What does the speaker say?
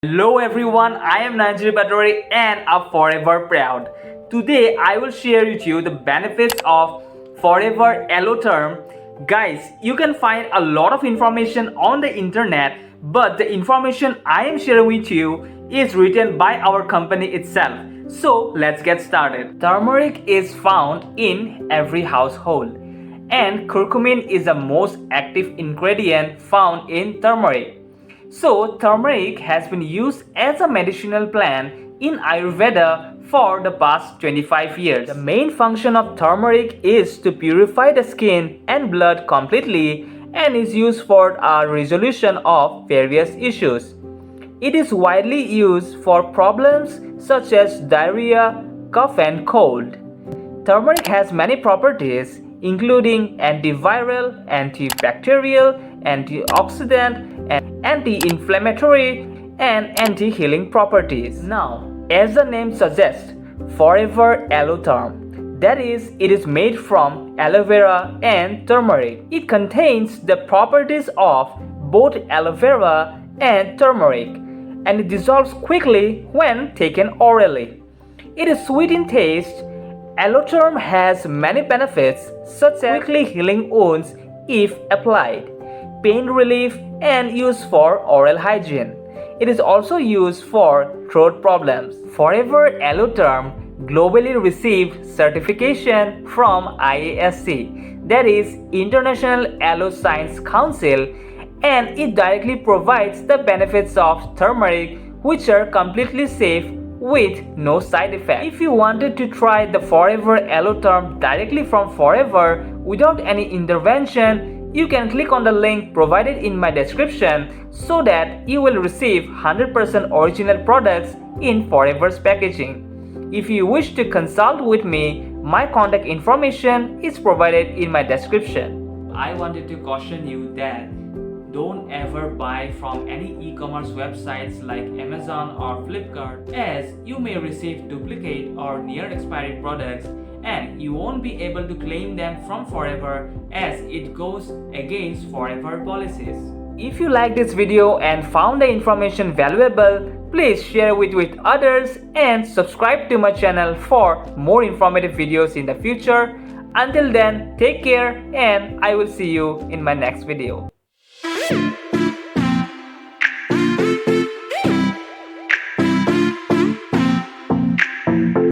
Hello everyone, I am Nayan Jyoti Patowary and I'm forever proud. Today I will share with you the benefits of Forever Aloe Turm. Guys, you can find a lot of information on the internet, but the information I am sharing with you is written by our company itself. So let's get started. Turmeric is found in every household, and curcumin is the most active ingredient found in turmeric. So, turmeric has been used as a medicinal plant in Ayurveda for the past 25 years. The main function of turmeric is to purify the skin and blood completely and is used for a resolution of various issues. It is widely used for problems such as diarrhea, cough, and cold. Turmeric has many properties including antiviral, antibacterial, antioxidant, and anti-inflammatory and anti-healing properties. Now, as the name suggests, Forever Aloe Turm, that is, it is made from aloe vera and turmeric. It contains the properties of both aloe vera and turmeric, and it dissolves quickly when taken orally. It is sweet in taste. Aloe Turm has many benefits such as quickly healing wounds if applied, pain relief, and use for oral hygiene. It is also used for throat problems. Forever Aloe Turm globally received certification from IASC, that is International Aloe Science Council, and it directly provides the benefits of turmeric, which are completely safe with no side effects. If you wanted to try the Forever Aloe Turm directly from Forever without any intervention, you can click on the link provided in my description so that you will receive 100% original products in Forever's packaging. If you wish to consult with me, my contact information is provided in my description. I wanted to caution you that don't ever buy from any e-commerce websites like Amazon or Flipkart, as you may receive duplicate or near expiry products and you won't be able to claim them from Forever as it goes against Forever policies. If you like this video and found the information valuable, please share it with others and subscribe to my channel for more informative videos in the future. Until then, take care and I will see you in my next video.